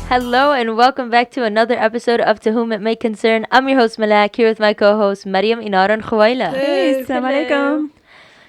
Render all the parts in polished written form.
Hello and welcome back to another episode of To Whom It May Concern. I'm your host Malak, here with my co-host Mariam, Inar, and Khawaila. Hey, assalamu alaikum.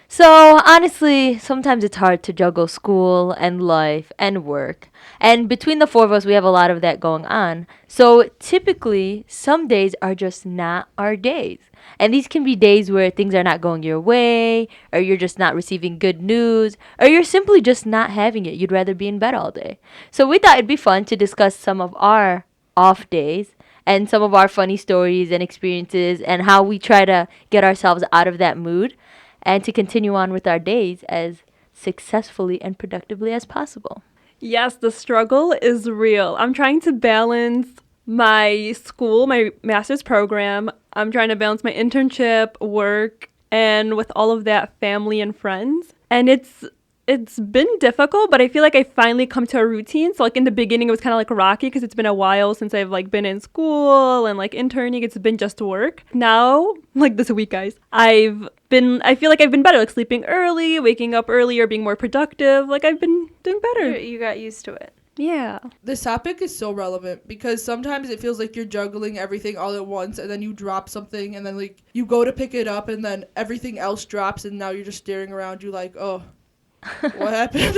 So honestly, sometimes it's hard to juggle school and life and work. And between the four of us, we have a lot of that going on. So typically, some days are just not our days. And these can be days where things are not going your way, or you're just not receiving good news, or you're simply just not having it. You'd rather be in bed all day. So we thought it'd be fun to discuss some of our off days and some of our funny stories and experiences and how we try to get ourselves out of that mood and to continue on with our days as successfully and productively as possible. Yes, the struggle is real. I'm trying to balance my school, my master's program. I'm trying to balance my internship, work, and with all of that, family and friends. And it's been difficult, but I feel like I finally come to a routine. So like in the beginning, it was kind of like rocky because it's been a while since I've like been in school and like interning. It's been just work. Now, like this week, guys, I feel like I've been better, like sleeping early, waking up earlier, being more productive. Like I've been doing better. You got used to it. Yeah. This topic is so relevant because sometimes it feels like you're juggling everything all at once and then you drop something and then like you go to pick it up and then everything else drops and now you're just staring around you like, oh, what happened?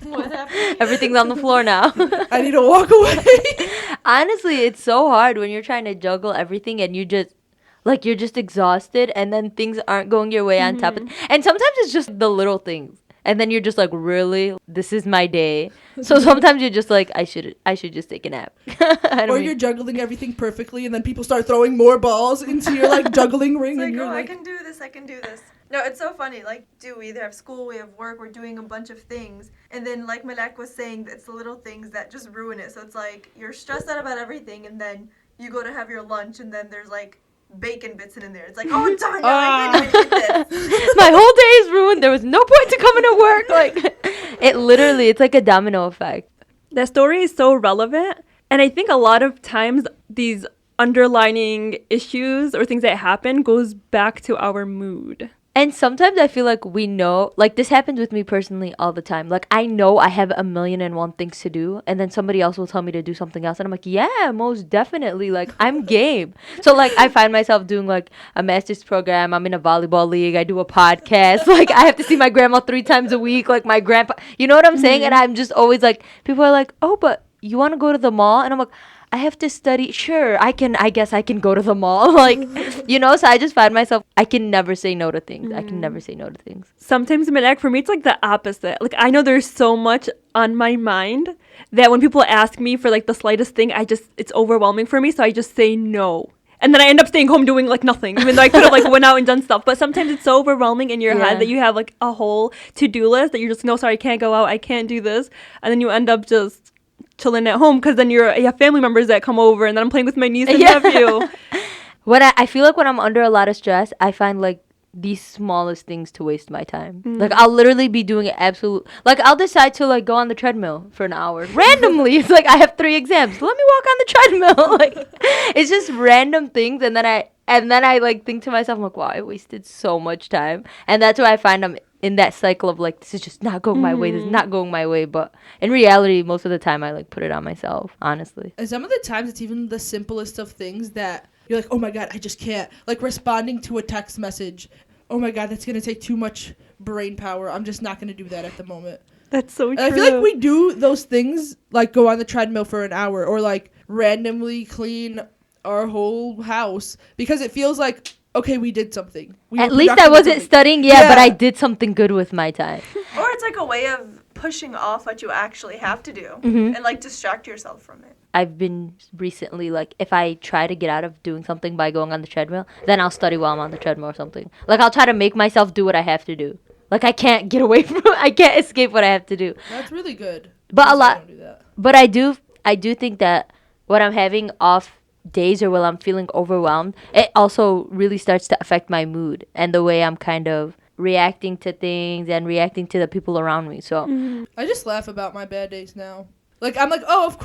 What happened? Everything's on the floor now. I need to walk away. Honestly, it's so hard when you're trying to juggle everything and you're just exhausted and then things aren't going your way on top of it. And sometimes it's just the little things. And then you're just like, really? This is my day. So sometimes you're just like, I should just take a nap. You're juggling everything perfectly and then people start throwing more balls into your like juggling ring. It's and like, you're oh, like, I can do this. No, it's so funny. Like, we either have school, we have work, we're doing a bunch of things. And then, like Malak was saying, it's the little things that just ruin it. So it's like, you're stressed out about everything, and then you go to have your lunch, and then there's like bacon bits in there. It's like, oh, darn it, I can't even eat this. My whole day is ruined. There was no point to coming to work. Like, it's like a domino effect. That story is so relevant. And I think a lot of times these underlining issues or things that happen goes back to our mood. And sometimes I feel like we know, like this happens with me personally all the time. Like I know I have 1,000,001 things to do and then somebody else will tell me to do something else. And I'm like, yeah, most definitely. Like I'm game. So like I find myself doing like a master's program. I'm in a volleyball league. I do a podcast. Like I have to see my grandma 3 times a week. Like my grandpa, you know what I'm saying? And I'm just always like, people are like, oh, but you want to go to the mall? And I'm like, I have to study. Sure, I guess I can go to the mall. Like, you know, so I just find myself, I can never say no to things. I can never say no to things. Sometimes, Malak, for me, it's like the opposite. Like, I know there's so much on my mind that when people ask me for like the slightest thing, it's overwhelming for me. So I just say no. And then I end up staying home doing like nothing, even though I could have like went out and done stuff. But sometimes it's so overwhelming in your head that you have like a whole to-do list that you're just, no, sorry, I can't go out. I can't do this. And then you end up just chilling at home because then you have family members that come over and then I'm playing with my niece and nephew. When I feel like when I'm under a lot of stress, I find like the smallest things to waste my time. Like I'll literally be doing it like I'll decide to like go on the treadmill for an hour randomly. It's like I have 3 exams. Let me walk on the treadmill. Like it's just random things and then I like think to myself, I'm like, wow, I wasted so much time. And that's why I find I'm in that cycle of like, this is just not going my way. This is not going my way. But in reality, most of the time I like put it on myself, honestly. And some of the times it's even the simplest of things that you're like, oh my God, I just can't. Like responding to a text message. Oh my God, that's going to take too much brain power. I'm just not going to do that at the moment. That's so true. And I feel like we do those things, like go on the treadmill for an hour or like randomly clean our whole house because it feels like, okay, we did something. At least I wasn't studying, but I did something good with my time. Or it's like a way of pushing off what you actually have to do and like distract yourself from it. I've been recently, like, if I try to get out of doing something by going on the treadmill, then I'll study while I'm on the treadmill or something. Like, I'll try to make myself do what I have to do. Like, I can't get away from it. I can't escape what I have to do. That's really good. But I don't do that. But I do think that when I'm having off days or when I'm feeling overwhelmed, it also really starts to affect my mood and the way I'm kind of reacting to things and reacting to the people around me. So I just laugh about my bad days now. Like, I'm like, oh, of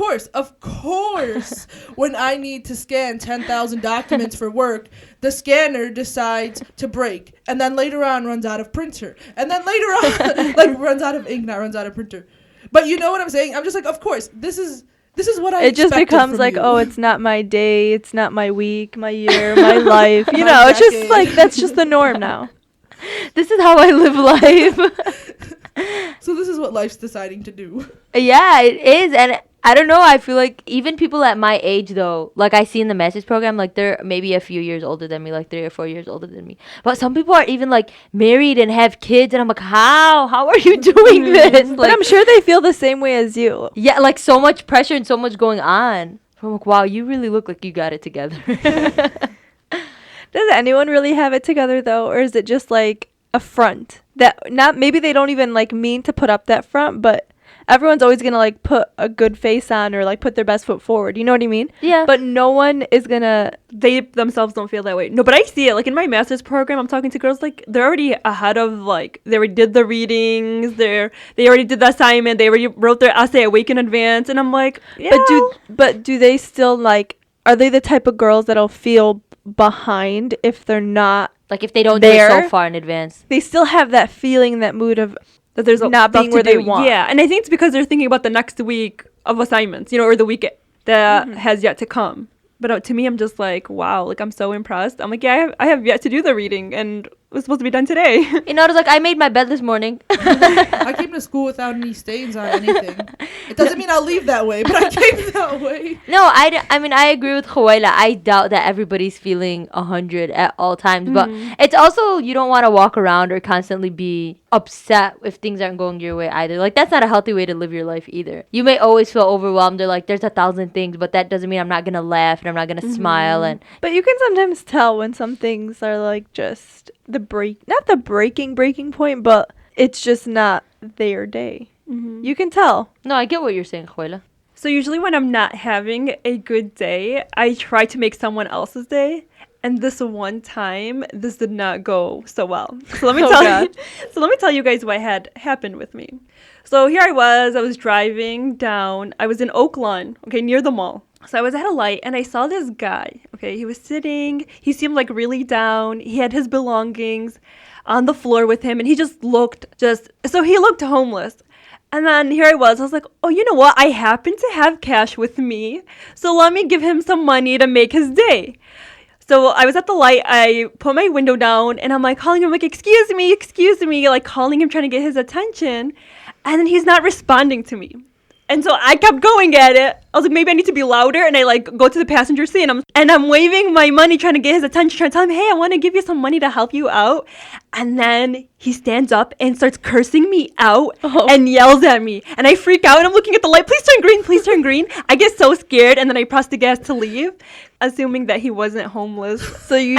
course. When I need to scan 10,000 documents for work, the scanner decides to break. And then later on runs out of printer. And then later on, like, runs out of ink, not runs out of printer. But you know what I'm saying? I'm just like, of course, this is what I It just expected becomes from like, you. oh, it's not my day, it's not my week, my year, my life. You My know, it's just decade. like, that's just the norm now. This is how I live life. So this is what life's deciding to do. Yeah, it is. And I don't know. I feel like even people at my age, though, like I see in the master's program, like they're maybe a few years older than me, like 3 or 4 years older than me. But some people are even like married and have kids. And I'm like, how are you doing this? But Like, I'm sure they feel the same way as you. yeah, like so much pressure and so much going on. I'm like, wow, you really look like you got it together. Does anyone really have it together, though? Or is it just like a front? That not maybe they don't even like mean to put up that front, but everyone's always gonna like put a good face on or like put their best foot forward. You know what I mean? Yeah. But no one is gonna. They themselves don't feel that way. No, but I see it. Like in my master's program, I'm talking to girls like they're already ahead of like they already did the readings. They already did the assignment. They already wrote their essay a week in advance. And I'm like, yeah. But do they still like? Are they the type of girls that'll feel behind if they're not? Like if they don't do it There. so far in advance. They still have that feeling, that mood of that there's not stuff being to where they do. want. Yeah, and I think it's because they're thinking about the next week of assignments, or the week that has yet to come. But to me, I'm just like, wow, like I'm so impressed. I'm like, yeah, I have yet to do the reading, and it was supposed to be done today. You know, I was like, I made my bed this morning. I came to school without any stains on anything. It doesn't mean I'll leave that way, but I came that way. No, I mean, I agree with Khawaila. I doubt that everybody's feeling 100 at all times. But it's also, you don't want to walk around or constantly be upset if things aren't going your way either. Like, that's not a healthy way to live your life either. You may always feel overwhelmed or like, there's 1,000 things, but that doesn't mean I'm not going to laugh and I'm not going to smile. And But you can sometimes tell when some things are like just not the breaking point, but it's just not their day. You can tell. no, I get what you're saying, Khawaila. So usually when I'm not having a good day, I try to make someone else's day. And this one time, this did not go so well. So let me tell you guys what had happened with me. So here I was driving down. I was in Oak Lawn, okay, near the mall. So I was at a light and I saw this guy, okay, he was sitting, he seemed like really down. He had his belongings on the floor with him and he just looked so he looked homeless. And then here I was like, oh, you know what? I happen to have cash with me. So let me give him some money to make his day. So I was at the light, I put my window down, and I'm like calling him, like, excuse me, like calling him, trying to get his attention. And then he's not responding to me. And so I kept going at it. I was like, maybe I need to be louder. And I like go to the passenger seat and I'm waving my money, trying to get his attention, trying to tell him, hey, I want to give you some money to help you out. And then he stands up and starts cursing me out and yells at me. And I freak out and I'm looking at the light. Please turn green. I get so scared. And then I press the gas to leave, assuming that he wasn't homeless. So you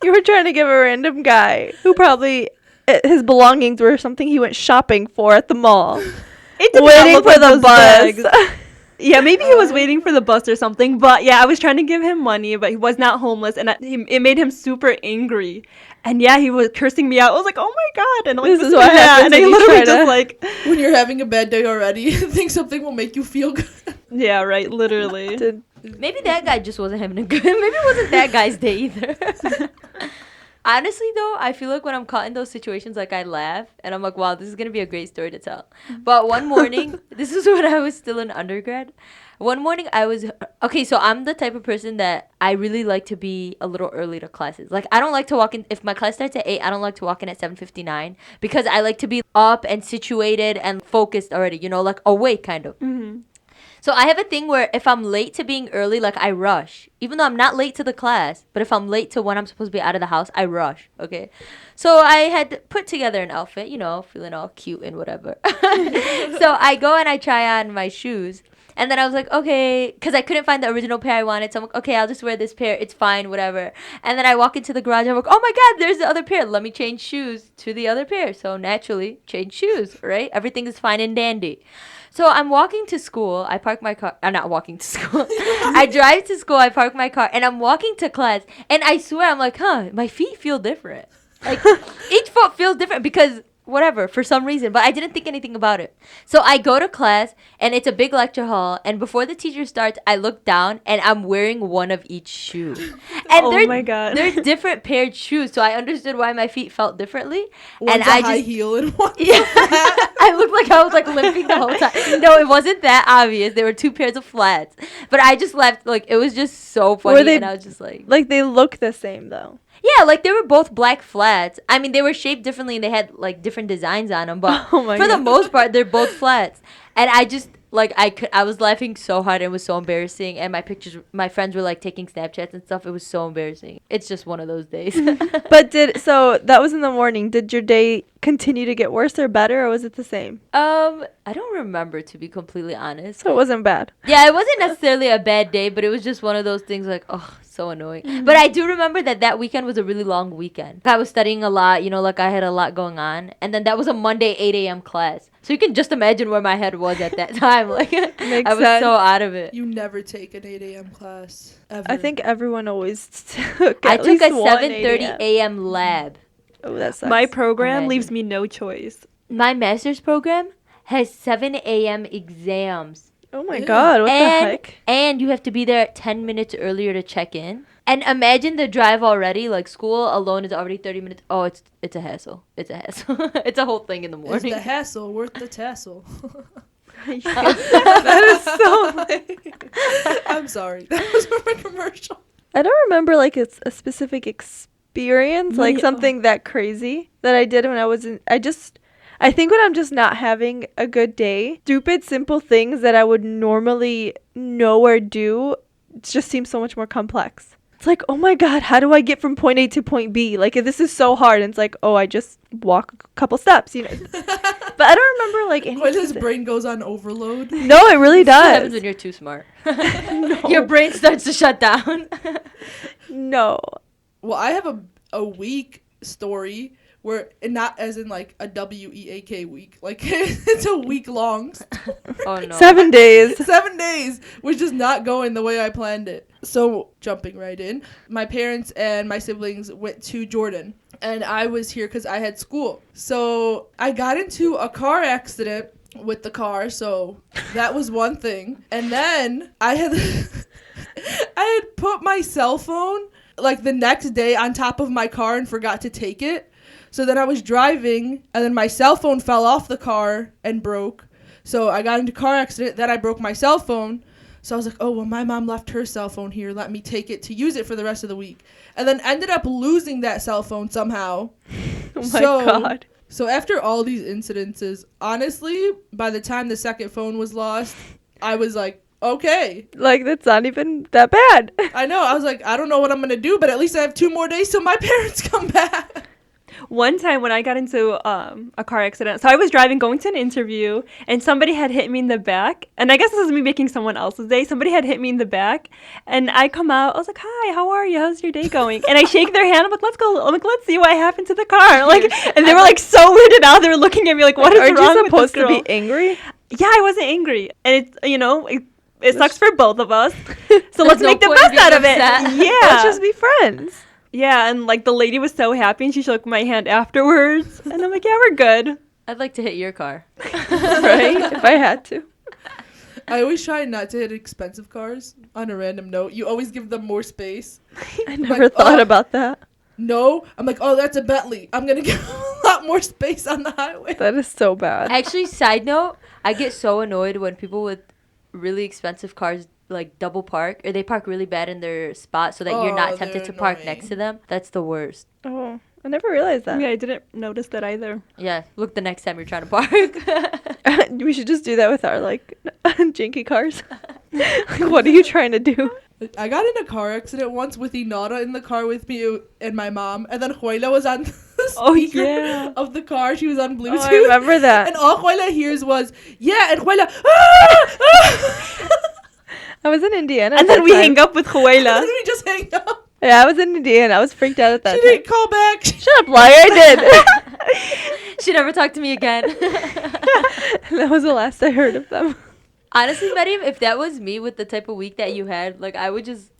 you were trying to give a random guy who probably his belongings were something he went shopping for at the mall. It did not Waiting look for like the those bus. bags. Yeah, maybe he was waiting for the bus or something. But yeah, I was trying to give him money, but he was not homeless, and it made him super angry. And yeah, he was cursing me out. I was like, "Oh my god!" And I'm like, This is what happens And I when you literally try to- just like, When you're having a bad day already, you think something will make you feel good. yeah, right, literally. Maybe that guy just wasn't having a good. Maybe it wasn't that guy's day either. Honestly, though, I feel like when I'm caught in those situations, like I laugh and I'm like, wow, this is going to be a great story to tell. But one morning, this is when I was still in undergrad. One morning okay, so I'm the type of person that I really like to be a little early to classes. Like, I don't like to walk in, if my class starts at 8, I don't like to walk in at 7:59 because I like to be up and situated and focused already, like awake kind of. So I have a thing where if I'm late to being early, like I rush. Even though I'm not late to the class, but if I'm late to when I'm supposed to be out of the house, I rush, okay? So I had put together an outfit, feeling all cute and whatever. So I go and I try on my shoes. And then I was like, okay, because I couldn't find the original pair I wanted. So I'm like, okay, I'll just wear this pair. It's fine, whatever. And then I walk into the garage. I'm like, oh my God, there's the other pair. Let me change shoes to the other pair. So naturally, change shoes, right? Everything is fine and dandy. So I'm walking to school. I park my car. I'm not walking to school. I drive to school. I park my car. And I'm walking to class. And I swear, I'm like, my feet feel different. Like, each foot feels different because whatever, for some reason. But I didn't think anything about it. So I go to class, and it's a big lecture hall. And before the teacher starts, I look down, and I'm wearing one of each shoe. And Oh my God. they're different paired shoes. So I understood why my feet felt differently. One's and a I high just heel and one's yeah, a flat. I looked like I was like limping the whole time. No, it wasn't that obvious. There were two pairs of flats, but I just laughed. Like it was just so funny, they- and I was just like, Like they look the same though. yeah, like they were both black flats. I mean, they were shaped differently and they had like different designs on them, but Oh my for the God. most part, they're both flats. And I just like I was laughing so hard and it was so embarrassing. And my friends were like taking Snapchats and stuff. It was so embarrassing. It's just one of those days. But so that was in the morning. Did your day continue to get worse or better, or was it the same? I don't remember, to be completely honest. So it wasn't bad. Yeah, it wasn't necessarily a bad day, but it was just one of those things like, oh, so annoying. But I do remember that weekend was a really long weekend. I was studying a lot, like I had a lot going on. And then that was a Monday 8 a.m. class. So you can just imagine where my head was at that time. Like, Makes I was sense. so out of it. You never take an 8 a.m. class, ever. I think everyone always took I at took least a one 7:30 8 a.m. lab. Oh, that sucks. My program Imagine. leaves me no choice. My master's program has 7 a.m. exams. Oh my Yeah. God, what the heck? And you have to be there 10 minutes earlier to check in. And imagine the drive already. Like school alone is already 30 minutes. Oh, it's a hassle. It's a hassle. It's a whole thing in the Is morning. the hassle worth the tassel? That is so. I'm sorry. That was from a commercial. I don't remember like it's a specific experience, like Me- something that crazy that I did when I was in. I think when I'm just not having a good day, stupid simple things that I would normally know or do just seem so much more complex. It's like, oh my God, how do I get from point A to point B? Like this is so hard. And it's like, oh, I just walk a couple steps, But I don't remember like any. When his brain goes on overload. No, it really What happens does. when you're too smart? Your brain starts to shut down. No. Well, I have a week story where, and not as in like a WEAK week, like it's a week long. Oh no. 7 days. 7 days was just not going the way I planned it. So, jumping right in, my parents and my siblings went to Jordan, and I was here because I had school. So, I got into a car accident with the car, so that was one thing. And then I had I had put my cell phone like the next day on top of my car and forgot to take it. So then I was driving, and then my cell phone fell off the car and broke. So I got into a car accident, then I broke my cell phone. So I was like, oh, well, my mom left her cell phone here. Let me take it to use it for the rest of the week. And then ended up losing that cell phone somehow. Oh my God. So after all these incidences, honestly, by the time the second phone was lost, I was like, okay. Like that's not even that bad. I know. I was like, I don't know what I'm going to do, but at least I have 2 more days till my parents come back. One time when I got into a car accident, so I was driving going to an interview, and somebody had hit me in the back. And I guess this is me making someone else's day. Somebody had hit me in the back, and I come out. I was like, "Hi, how are you? How's your day going?" And I shake their hand. I'm like, "Let's go. I'm like, let's see what happened to the car." Like, and they were like so weirded out. They were looking at me like, "What is Aren't wrong you with this supposed to girl?" be angry? Yeah, I wasn't angry, and it's it sucks for both of us. So let's no make the point in best being out of it. upset. Yeah, Let's just be friends. yeah, and like the lady was so happy, and she shook my hand afterwards, and I'm like, "Yeah, we're good." I'd like to hit your car. Right? If I had to. I always try not to hit expensive cars on a random note. You always give them more space. I never thought about that. No, I'm like, oh, that's a Bentley. I'm going to give them a lot more space on the highway. That is so bad. Actually, side note, I get so annoyed when people with really expensive cars like double park, or they park really bad in their spot so that you're Oh, not tempted they're to park annoying. next to them. That's the worst. Oh, I never realized that. Yeah, I didn't notice that either. Yeah, look the next time you're trying to park. We should just do that with our like janky cars. Like, what are you trying to do? I got in a car accident once with Inara in the car with me and my mom, and then Juela was on the Oh, speaker yeah. of the car. She was on Bluetooth. Oh, I remember that. And all Juela hears was, yeah, and Juela, ah! Ah! I was in Indiana. And then we hang up with And Juela. then we just hang up. Yeah, I was in Indiana. I was freaked out at that She time. didn't call back. Shut up, liar! I did. She never talked to me again. That was the last I heard of them. Honestly, Maddie, if that was me with the type of week that you had, like I would just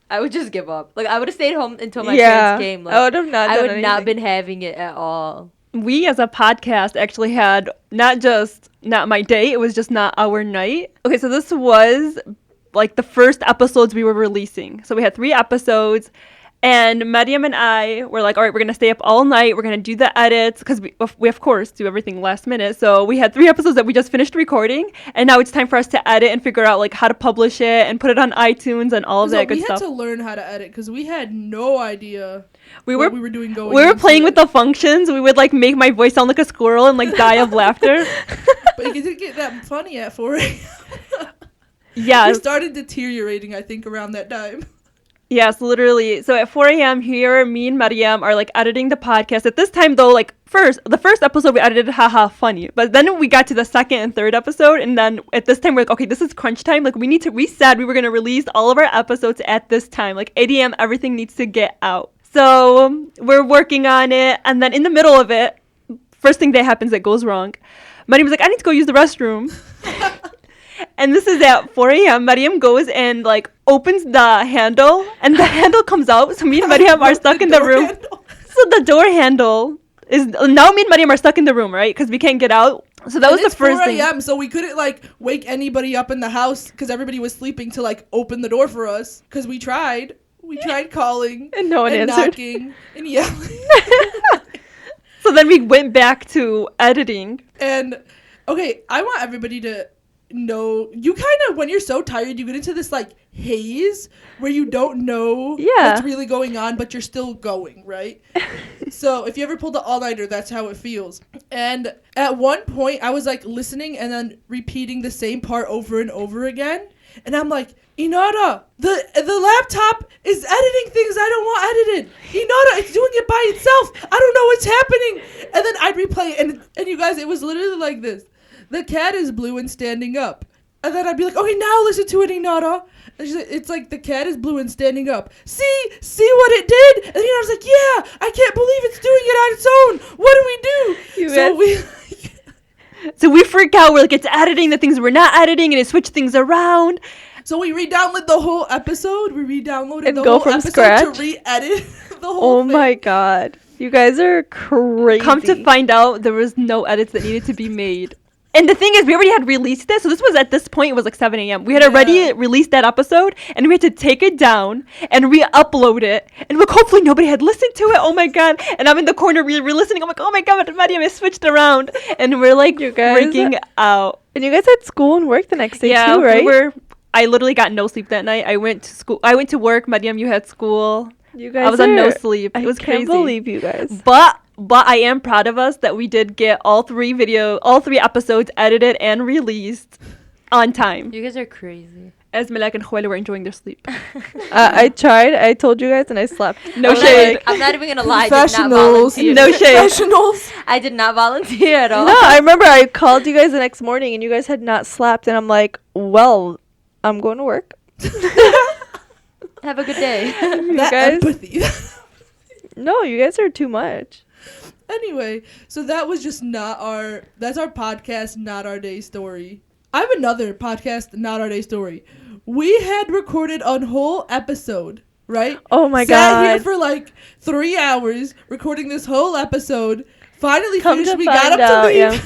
give up. Like I would have stayed home until my parents came. Like, I would have not. I done would not anything. been having it at all. we as a podcast actually had not my day, it was just not our night. Okay, so this was like the first episodes we were releasing. So we had 3 episodes, and Mariam and I were like, all right, we're going to stay up all night. We're going to do the edits because we, of course, do everything last minute. So we had 3 episodes that we just finished recording, and now it's time for us to edit and figure out like how to publish it and put it on iTunes and all of that good stuff. We had to learn how to edit because we had no idea we what we were doing going We were into playing it. with the functions. We would like make my voice sound like a squirrel and like die of laughter. But it didn't get that funny at 4 a.m. Yeah. We started deteriorating, I think, around that time. Yes, literally. So at 4 a.m. here, me and Mariam are like editing the podcast. At this time, though, like the first episode we edited, haha, funny. But then we got to the second and third episode, and then at this time we're like, okay, this is crunch time. Like we said we were gonna release all of our episodes at this time, like 8 a.m. Everything needs to get out. So we're working on it, and then in the middle of it, first thing that happens that goes wrong, Mariam's like, I need to go use the restroom. And this is at 4 a.m. Mariam goes and like opens the handle, and the handle comes out. So me and Mariam are stuck in the room. So the door handle is now me and Mariam are stuck in the room, right? Because we can't get out. So that was the first 4 thing. a.m. So we couldn't like wake anybody up in the house because everybody was sleeping to like open the door for us. Because we tried calling And no one and answered. knocking and yelling. So then we went back to editing. And okay, I want everybody to know, you kind of, when you're so tired, you get into this like haze where you don't know what's really going on, but you're still going, right? So if you ever pulled the all-nighter, that's how it feels. And at one point I was like listening and then repeating the same part over and over again, and I'm like, Inara, the laptop is editing things I don't want edited. Inara, it's doing it by itself. I don't know what's happening. And then I'd replay it, and you guys, it was literally like this. The cat is blue and standing up. And then I'd be like, okay, now listen to it, Inara. And she's like, it's like the cat is blue and standing up. See what it did? And Inara's like, yeah, I can't believe it's doing it on its own. What do we do? So we freak out. We're like, it's editing the things we're not editing, and it switched things around. So we re-downloaded the whole episode. We re-downloaded And the go whole from episode scratch? to re-edit the whole Oh thing. my god. You guys are crazy. Come to find out, there was no edits that needed to be made. And the thing is, we already had released it. So this was, at this point, it was like 7 a.m. We had already released that episode, and we had to take it down and re-upload it. And like, hopefully nobody had listened to it. Oh my god. And I'm in the corner re-listening. I'm like, oh my god, Mariam, it switched around. And we're like You guys- freaking out. And you guys had school and work the next day too, right? I literally got no sleep that night. I went to school. I went to work. Mariam, you had school. You guys I was on no sleep. It was I crazy. can't believe you guys. But I am proud of us that we did get all 3 episodes edited and released on time. You guys are crazy. As Malak and Khwela were enjoying their sleep. I tried. I told you guys, and I slept. No I'm shade. I'm not even gonna lie. I did not Professionals. volunteer. No shade. Professionals. I did not volunteer at all. No, I remember I called you guys the next morning, and you guys had not slept, and I'm like, well, I'm going to work. Have a good day. That guys- empathy. No, you guys are too much. Anyway, so that was just that's our podcast, not our day story. I have another podcast, not our day story. We had recorded a whole episode, right? Oh my Sat here god. for like 3 hours recording this whole episode. Finally Come finished. to We got find up out, to leave. yeah.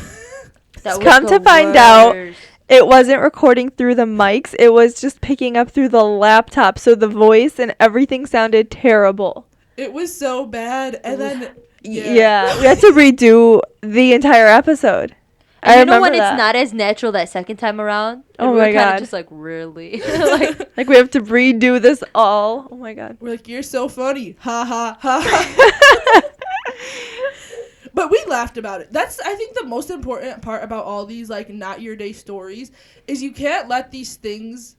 That was Come the to find out, worst. It wasn't recording through the mics. It was just picking up through the laptop, so the voice and everything sounded terrible. It was so bad, and then Yeah, we had to redo the entire episode. And I you know remember when that. it's not as natural that second time around? And Oh we were my kinda God. just like, really? Like, Like, we have to redo this all. Oh my god. We're like, you're so funny. Ha ha ha. But we laughed about it. That's, I think, the most important part about all these, like, not your day stories is you can't let these things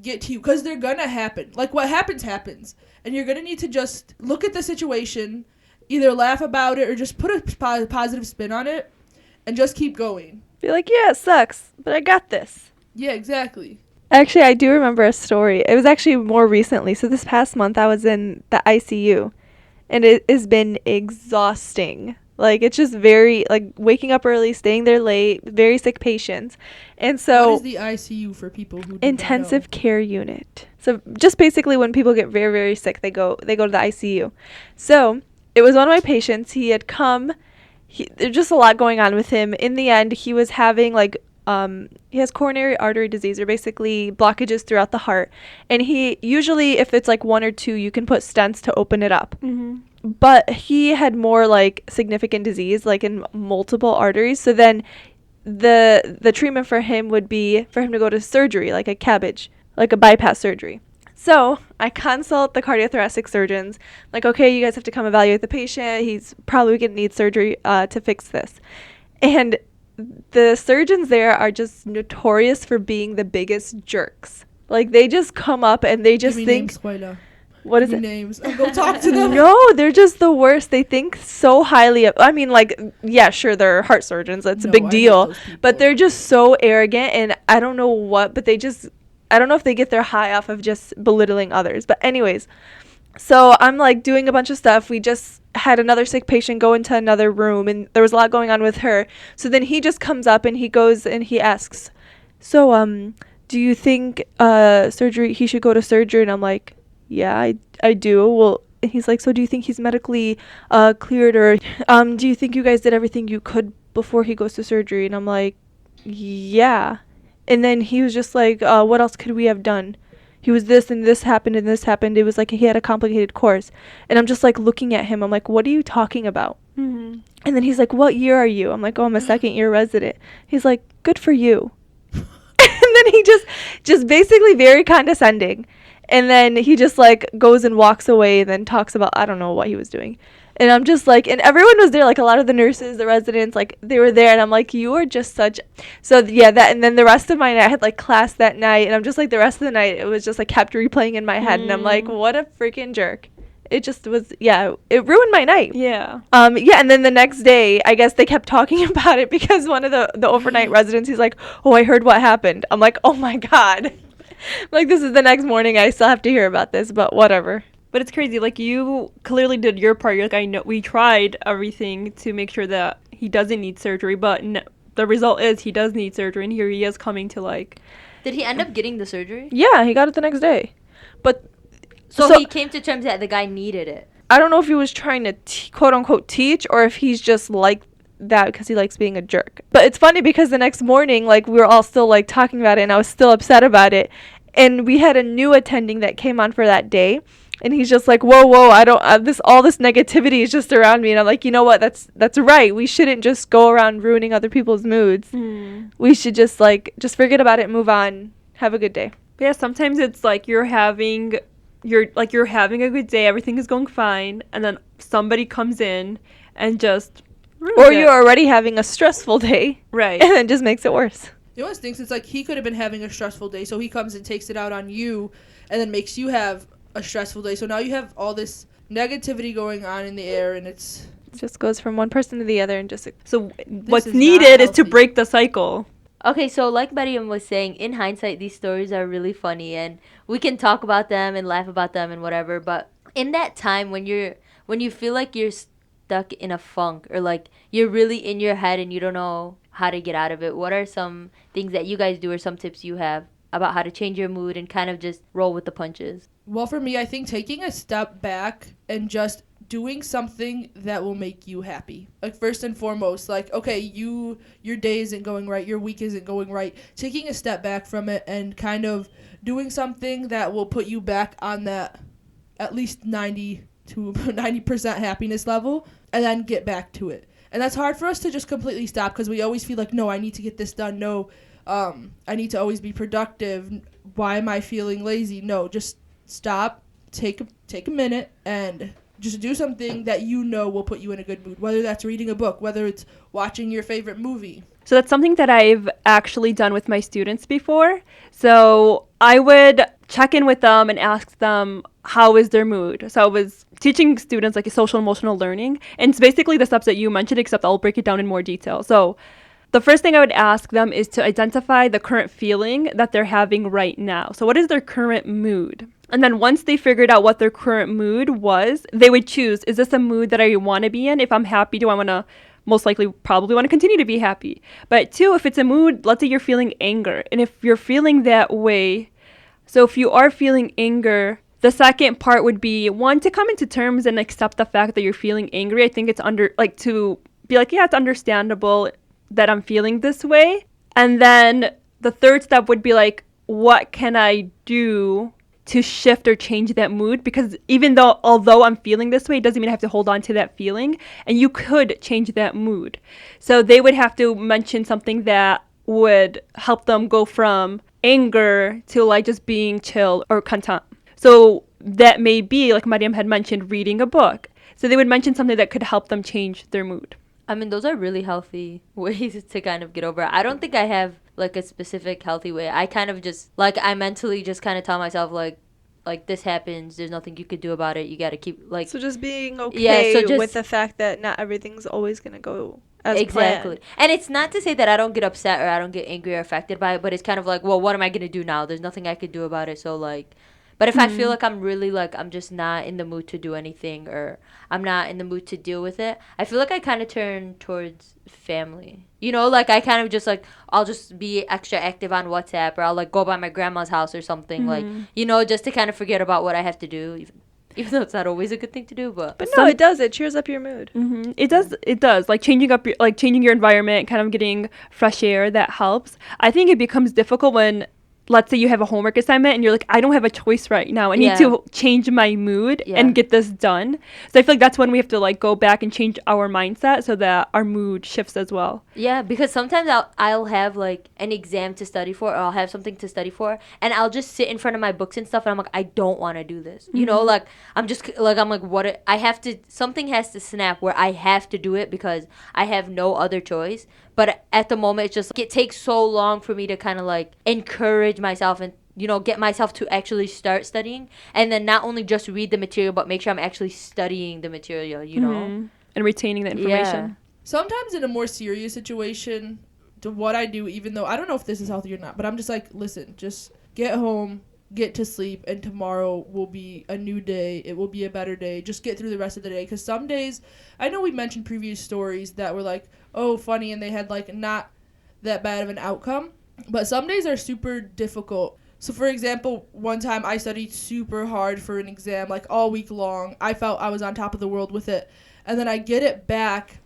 get to you because they're gonna happen. Like, what happens, happens. And you're gonna need to just look at the situation, either laugh about it or just put a positive spin on it and just keep going. Be like, yeah, it sucks, but I got this. Yeah, exactly. Actually, I do remember a story. It was actually more recently. So this past month, I was in the ICU, and it has been exhausting. Like, it's just very, like, waking up early, staying there late, very sick patients. And so... What is the ICU for people who do intensive not know? care unit. So just basically when people get very, very sick, they go to the ICU. So it was one of my patients. He had come there's just a lot going on with him. In the end, he was having like he has coronary artery disease, or basically blockages throughout the heart. And he usually, if it's like 1 or 2, you can put stents to open it up. But he had more like significant disease, like in multiple arteries. So then the treatment for him would be for him to go to surgery, like a CABG, like a bypass surgery. So I consult the cardiothoracic surgeons, like, okay, you guys have to come evaluate the patient. He's probably going to need surgery to fix this. And the surgeons there are just notorious for being the biggest jerks. Like, they just come up and they just think, what is it? Names. I'll go talk to them. No, they're just the worst. They think so highly of, I mean, like, yeah, sure, they're heart surgeons. That's a big deal. But they're just so arrogant, and I don't know what, but I don't know if they get their high off of just belittling others. But anyways, so I'm like doing a bunch of stuff. We just had another sick patient go into another room, and there was a lot going on with her. So then he just comes up and he goes and he asks, so, do you think he should go to surgery? And I'm like, yeah, I do. Well, and he's like, so do you think he's medically cleared, or do you think you guys did everything you could before he goes to surgery? And I'm like, yeah. And then he was just like, what else could we have done? He was this and this happened and this happened. It was like he had a complicated course. And I'm just like looking at him. I'm like, what are you talking about? And then he's like, what year are you? I'm like, oh, I'm a second year resident. He's like, good for you. And then he just basically very condescending. And then he just like goes and walks away and then talks about, I don't know what he was doing. And I'm just like, and everyone was there, like a lot of the nurses, the residents, like they were there. And I'm like, you are just such, so yeah, that, and then the rest of my night, I had like class that night. And I'm just like, the rest of the night, it was just like kept replaying in my head. And I'm like, what a freaking jerk. It just was, yeah, it ruined my night. Yeah. Yeah, and then the next day, I guess they kept talking about it because one of the overnight residents, he's like, oh, I heard what happened. I'm like, oh my God. Like, this is the next morning. I still have to hear about this, but whatever. But it's crazy. Like, you clearly did your part. You're like, I know we tried everything to make sure that he doesn't need surgery, but the result is he does need surgery, and here he is coming to, like... Did he end up getting the surgery? Yeah, he got it the next day. But... So he came to terms that the guy needed it. I don't know if he was trying to quote-unquote teach, or if he's just like that because he likes being a jerk. But it's funny because the next morning, like, we were all still, like, talking about it, and I was still upset about it. And we had a new attending that came on for that day. And he's just like, whoa, I don't, all this negativity is just around me. And I'm like, you know what? That's right. We shouldn't just go around ruining other people's moods. We should just forget about it, move on, have a good day. But yeah, sometimes it's like you're having a good day, everything is going fine, and then somebody comes in and just or you're already having a stressful day. Right. And then just makes it worse. You always think it's like he could have been having a stressful day, so he comes and takes it out on you and then makes you have a stressful day. So now you have all this negativity going on in the air, and it just goes from one person to the other, and just so what's needed is to break the cycle. Okay, so like Mariam was saying, in hindsight, these stories are really funny, and we can talk about them and laugh about them and whatever. But in that time when you feel like you're stuck in a funk, or like you're really in your head and you don't know how to get out of it, what are some things that you guys do, or some tips you have about how to change your mood and kind of just roll with the punches? Well, for me, I think taking a step back and just doing something that will make you happy. Like, first and foremost, like, okay, your day isn't going right, your week isn't going right. Taking a step back from it and kind of doing something that will put you back on that at least 90 to 90% happiness level, and then get back to it. And that's hard for us to just completely stop, because we always feel like, no, I need to get this done. No, I need to always be productive. Why am I feeling lazy? No, just stop, take a minute, and just do something that you know will put you in a good mood, whether that's reading a book, whether it's watching your favorite movie. So that's something that I've actually done with my students before. So I would check in with them and ask them, how is their mood? So I was teaching students like a social emotional learning, and it's basically the steps that you mentioned, except I'll break it down in more detail. So the first thing I would ask them is to identify the current feeling that they're having right now. So what is their current mood? And then once they figured out what their current mood was, they would choose, is this a mood that I want to be in? If I'm happy, do I want to, most likely, probably want to continue to be happy? But two, if it's a mood, let's say you're feeling anger. And if you're feeling that way, so if you are feeling anger, the second part would be, one, to come into terms and accept the fact that you're feeling angry. I think it's to be like, yeah, it's understandable that I'm feeling this way. And then the third step would be like, what can I do to shift or change that mood? Because although I'm feeling this way, it doesn't mean I have to hold on to that feeling. And you could change that mood. So they would have to mention something that would help them go from anger to like just being chill or content. So that may be, like Mariam had mentioned, reading a book. So they would mention something that could help them change their mood. I mean, those are really healthy ways to kind of get over it. I don't think I have like a specific healthy way. I kind of just like I mentally just kind of tell myself like this happens. There's nothing you could do about it. You got to keep like So just being okay with the fact that not everything's always gonna go as planned. And it's not to say that I don't get upset or I don't get angry or affected by it, but it's kind of like, well, what am I gonna do now? There's nothing I could do about it. So like. But if I feel like I'm really like I'm just not in the mood to do anything or I'm not in the mood to deal with it, I feel like I kind of turn towards family. You know, like I kind of just like I'll just be extra active on WhatsApp or I'll like go by my grandma's house or something like, you know, just to kind of forget about what I have to do. Even though it's not always a good thing to do, but no, it does. It cheers up your mood. Mm-hmm. It does. Like changing your environment, kind of getting fresh air, that helps. I think it becomes difficult when, let's say you have a homework assignment and you're like, I don't have a choice right now. I need to change my mood and get this done. So I feel like that's when we have to like go back and change our mindset so that our mood shifts as well. Yeah, because sometimes I'll have like an exam to study for or I'll have something to study for and I'll just sit in front of my books and stuff and I'm like, I don't want to do this. You know, like I'm like, what I have to, something has to snap where I have to do it because I have no other choice. But at the moment, it's just like, it takes so long for me to kind of like encourage myself and, you know, get myself to actually start studying. And then not only just read the material, but make sure I'm actually studying the material, you know? And retaining the information. Yeah. Sometimes in a more serious situation, to what I do, even though I don't know if this is healthy or not, but I'm just like, listen, just get home, get to sleep, and tomorrow will be a new day. It will be a better day. Just get through the rest of the day. Because some days, I know we mentioned previous stories that were like, oh, funny, and they had like not that bad of an outcome. But some days are super difficult. So, for example, one time I studied super hard for an exam, like all week long. I felt I was on top of the world with it. And then I get it back,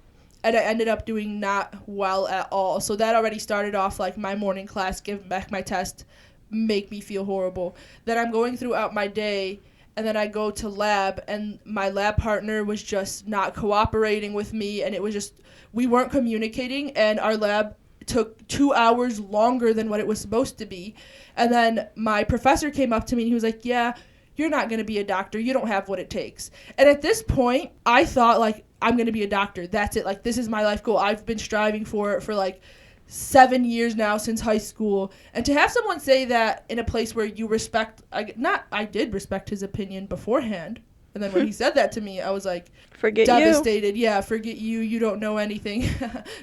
and I ended up doing not well at all. So that already started off like my morning class, giving back my test, make me feel horrible. Then I'm going throughout my day, and then I go to lab, and my lab partner was just not cooperating with me, and it was just, we weren't communicating, and our lab took 2 hours longer than what it was supposed to be. And then my professor came up to me, and he was like, yeah, you're not going to be a doctor. You don't have what it takes. And at this point, I thought, like, I'm going to be a doctor. That's it. Like, this is my life goal. I've been striving for it for, like, 7 years now since high school. And to have someone say that in a place where you respect, I did respect his opinion beforehand. And then when he said that to me, I was like, forget devastated. Yeah, forget you. You don't know anything.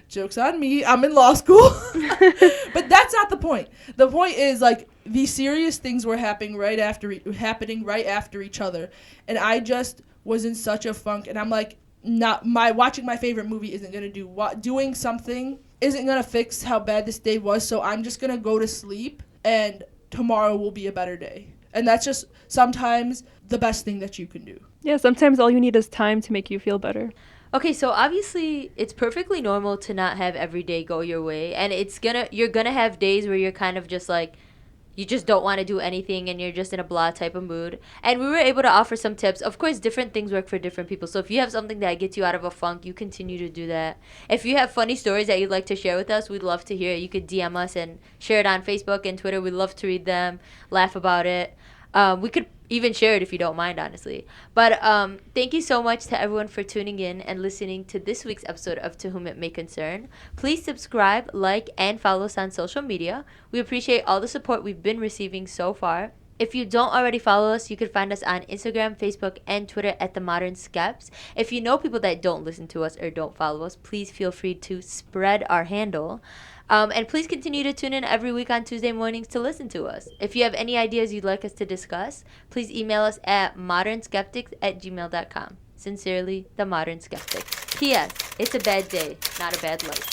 Joke's on me. I'm in law school. But that's not the point. The point is, like, these serious things were happening right after each other. And I just was in such a funk. And I'm like, watching my favorite movie isn't going to do doing something isn't going to fix how bad this day was. So I'm just going to go to sleep, and tomorrow will be a better day. And that's just sometimes the best thing that you can do. Yeah, sometimes all you need is time to make you feel better. Okay, so obviously it's perfectly normal to not have every day go your way, and you're gonna have days where you're kind of just like you just don't want to do anything and you're just in a blah type of mood. And we were able to offer some tips. Of course, different things work for different people. So if you have something that gets you out of a funk, you continue to do that. If you have funny stories that you'd like to share with us, we'd love to hear it. You could DM us and share it on Facebook and Twitter. We'd love to read them, laugh about it. We could even share it if you don't mind, honestly. But thank you so much to everyone for tuning in and listening to this week's episode of To Whom It May Concern. Please subscribe, like, and follow us on social media. We appreciate all the support we've been receiving so far. If you don't already follow us, you can find us on Instagram, Facebook, and Twitter at The Modern Skeps. If you know people that don't listen to us or don't follow us, please feel free to spread our handle. And please continue to tune in every week on Tuesday mornings to listen to us. If you have any ideas you'd like us to discuss, please email us at modernskeptics@gmail.com. Sincerely, The Modern Skeptics. P.S. It's a bad day, not a bad life.